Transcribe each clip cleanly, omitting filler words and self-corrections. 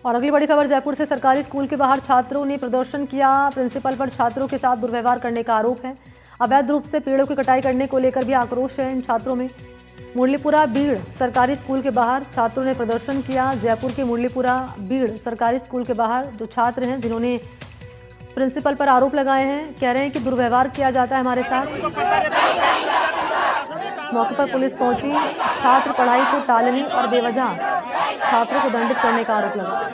और अगली बड़ी खबर जयपुर से। सरकारी स्कूल के बाहर छात्रों ने प्रदर्शन किया। प्रिंसिपल पर छात्रों के साथ दुर्व्यवहार करने का आरोप है। अवैध रूप से पेड़ों की कटाई करने को लेकर भी आक्रोश है इन छात्रों में। मुरलीपुरा बीड़ सरकारी स्कूल के बाहर छात्रों ने प्रदर्शन किया। जयपुर के मुरलीपुरा बीड़ सरकारी स्कूल के बाहर जो छात्र हैं जिन्होंने प्रिंसिपल पर आरोप लगाए हैं, कह रहे हैं कि दुर्व्यवहार किया जाता है हमारे साथ। मौके पर पुलिस पहुंची। छात्र पढ़ाई को टालने और बेवजह छात्रों को दंडित करने का आरोप लगा।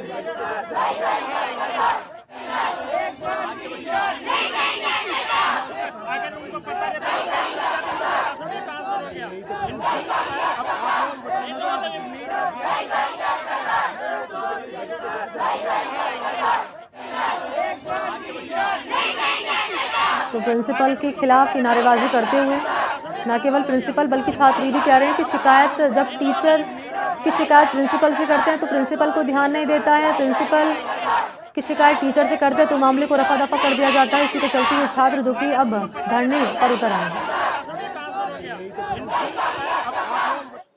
तो प्रिंसिपल के खिलाफ नारेबाजी करते हुए न केवल प्रिंसिपल बल्कि छात्र ये भी कह रहे हैं कि शिकायत जब टीचर की शिकायत प्रिंसिपल से करते हैं तो प्रिंसिपल को ध्यान नहीं देता है। प्रिंसिपल की शिकायत टीचर से करते हैं तो मामले को रफा दफा कर दिया जाता है। इसी के चलते ये छात्र जो कि अब धरने पर उतर आए हैं।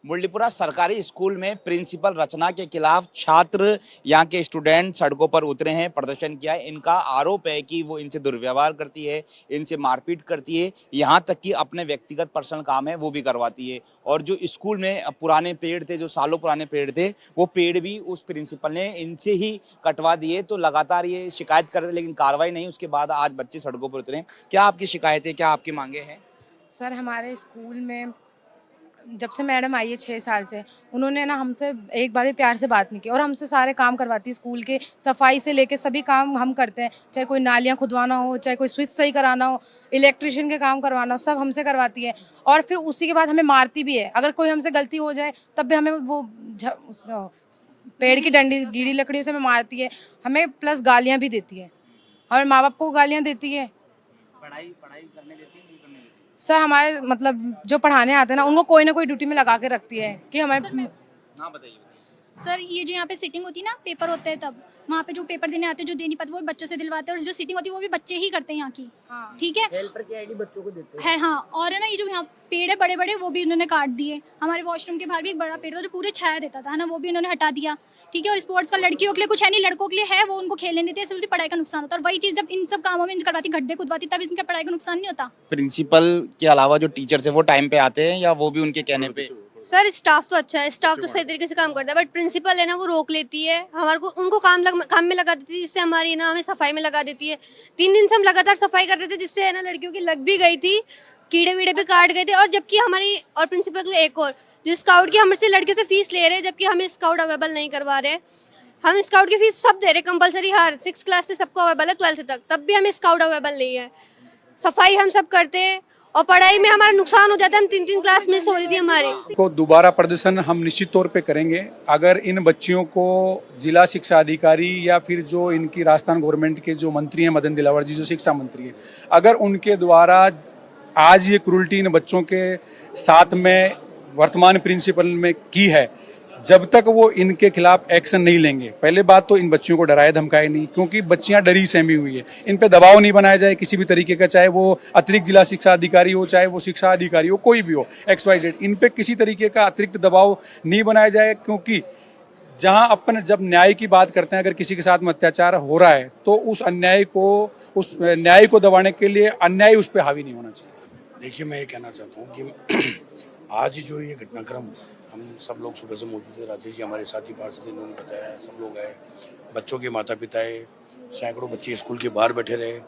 मुरलीपुरा सरकारी स्कूल में प्रिंसिपल रचना के खिलाफ छात्र यहाँ के स्टूडेंट सड़कों पर उतरे हैं, प्रदर्शन किया है। इनका आरोप है कि वो इनसे दुर्व्यवहार करती है, इनसे मारपीट करती है, यहाँ तक कि अपने व्यक्तिगत पर्सनल काम है वो भी करवाती है। और जो स्कूल में पुराने पेड़ थे, जो सालों पुराने पेड़ थे, वो पेड़ भी उस प्रिंसिपल ने इनसे ही कटवा दिए। तो लगातार ये शिकायत कर रहे थे लेकिन कार्रवाई नहीं। उसके बाद आज बच्चे सड़कों पर उतरे। क्या आपकी शिकायत है, क्या आपकी मांगे हैं? सर, हमारे स्कूल में जब से मैडम आई है 6 साल से, उन्होंने ना हमसे एक बार भी प्यार से बात नहीं की और हमसे सारे काम करवाती है। स्कूल के सफाई से लेके सभी काम हम करते हैं, चाहे कोई नालियाँ खुदवाना हो, चाहे कोई स्विच सही कराना हो, इलेक्ट्रिशियन के काम करवाना हो, सब हमसे करवाती है। और फिर उसी के बाद हमें मारती भी है। अगर कोई हमसे गलती हो जाए तब भी हमें वो पेड़ की डंडी गीली लकड़ियों से हमें मारती है। हमें प्लस गालियाँ भी देती है, हमारे माँ बाप को गालियाँ देती है। पढ़ाई करने देती है? सर, हमारे मतलब जो पढ़ाने आते हैं ना, उनको कोई ना कोई ड्यूटी में लगा के रखती है कि हमें। हाँ, बताइए। सर, ये जो यहाँ पे सिटिंग होती है ना, पेपर होते हैं तब वहाँ पे जो पेपर देने आते हैं, जो दे नहीं पाते वो बच्चों से दिलवाते हैं। और जो सिटिंग होती है वो भी बच्चे ही करते हैं यहाँ की। हाँ। ठीक है, हेल्पर की आईडी बच्चों को देते हैं। है हाँ। और है ना, ये जो यहाँ पेड़ है बड़े बड़े वो भी उन्होंने काट दिए। हमारे वॉशरूम के बाहर भी एक बड़ा पेड़ था जो पूरे छाया देता था ना, वो भी उन्होंने हटा दिया। ठीक है, और स्पोर्ट्स का लड़कियों के लिए कुछ है नहीं, लड़कों के लिए है, वो उनको खेलने देते हैं, इसलिए पढ़ाई का नुकसान होता है। और वही चीज़ जब इन सब कामों में करवाती, गड्ढे खुदवाती, तब इनका पढ़ाई का नुकसान नहीं होता। प्रिंसिपल के अलावा जो टीचर्स है वो टाइम पे आते हैं या वो भी उनके कहने पे? सर, स्टाफ तो अच्छा है, स्टाफ तो सही तरीके से काम करता है, बट प्रिंसिपल है ना वो रोक लेती है हमारे को, उनको काम में लगा देती है, जिससे हमारी ना हमें सफाई में लगा देती है। 3 दिन से हम लगातार सफाई कर रहे थे, जिससे है ना लड़कियों की लग भी गई थी, कीड़े वीड़े भी काट गए थे। और जबकि हमारी और प्रिंसिपल के लिए एक और जो स्काउट की हमसे लड़कियों से फीस ले रहे हैं, जबकि हमें स्काउट अवेलेबल नहीं करवा रहे। हम स्काउट की फीस सब दे रहे कंपलसरी, हर 6 क्लास से सबको अवेलेबल है, 12th तक, तब भी हमें स्काउट अवेलेबल नहीं है। सफाई हम सब करते हैं और पढ़ाई में हमारा नुकसान हो जाता है। हम 3 क्लास मिस हो रही थी हमारी। को दोबारा प्रदर्शन हम निश्चित तौर पे करेंगे। अगर इन बच्चियों को जिला शिक्षा अधिकारी या फिर जो इनकी राजस्थान गवर्नमेंट के जो मंत्री हैं, मदन दिलावर जी जो शिक्षा मंत्री हैं, अगर उनके द्वारा आज ये क्रूरल्टी इन बच्चों के साथ में वर्तमान प्रिंसिपल में की है, जब तक वो इनके खिलाफ एक्शन नहीं लेंगे, पहले बात तो इन बच्चियों को डराए धमकाए नहीं, क्योंकि बच्चियां डरी सहमी हुई है। इन पे दबाव नहीं बनाया जाए किसी भी तरीके का, चाहे वो अतिरिक्त जिला शिक्षा अधिकारी हो, चाहे वो शिक्षा अधिकारी हो, कोई भी हो, XYZ, इन पे किसी तरीके का अतिरिक्त दबाव नहीं बनाया जाए। क्योंकि जहां अपन जब न्याय की बात करते हैं, अगर किसी के साथ में अत्याचार हो रहा है तो उस न्याय को दबाने के लिए अन्याय उस पर हावी नहीं होना चाहिए। देखिए, मैं ये कहना चाहता हूँ कि आज जो ये घटनाक्रम, हम सब लोग सुबह से मौजूद है, राजेश जी हमारे साथी पार्षद इन्होंने बताया, सब लोग आए, बच्चों के माता पिता आए, सैकड़ों बच्चे स्कूल के बाहर बैठे रहे।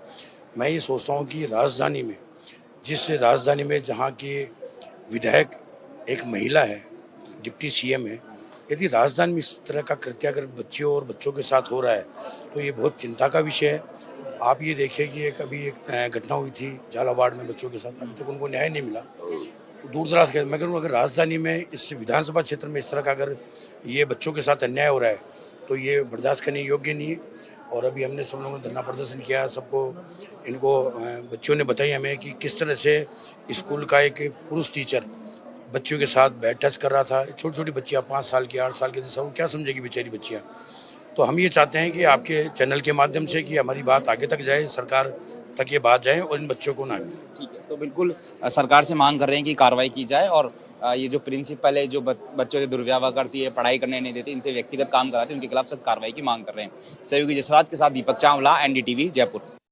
मैं ये सोचता हूँ कि राजधानी में जहाँ के विधायक एक महिला है, डिप्टी CM है, यदि राजधानी में इस तरह का कृत्य अगर बच्चियों और बच्चों के साथ हो रहा है तो ये बहुत चिंता का विषय है। आप ये देखिए कि एक घटना हुई थी झालावाड़ में बच्चों के साथ, अभी तक उनको न्याय नहीं मिला। दूर दराज के मैं कहूँ, अगर राजधानी में इस विधानसभा क्षेत्र में इस तरह का अगर ये बच्चों के साथ अन्याय हो रहा है तो ये बर्दाश्त करने योग्य नहीं है। और अभी हमने सब लोगों ने धरना प्रदर्शन किया, सबको इनको बच्चियों ने बताई हमें कि किस तरह से स्कूल का एक पुरुष टीचर बच्चियों के साथ बैड टच कर रहा था। छोटी छोटी बच्चियाँ 5 साल की, 8 साल की, सब क्या समझेगी बेचारी बच्चियाँ। तो हम ये चाहते हैं कि आपके चैनल के माध्यम से कि हमारी बात आगे तक जाए, सरकार तक ये बात जाए और इन बच्चों को ना मिले। ठीक है, तो बिल्कुल सरकार से मांग कर रहे हैं कि कार्रवाई की जाए और ये जो प्रिंसिपल है जो बच्चों से दुर्व्यवहार करती है, पढ़ाई करने नहीं देती, इनसे व्यक्तिगत काम कराती है, उनके खिलाफ सख्त कार्रवाई की मांग कर रहे हैं। सहयोगी जसराज के साथ दीपक चावला, एनडीटीवी जयपुर।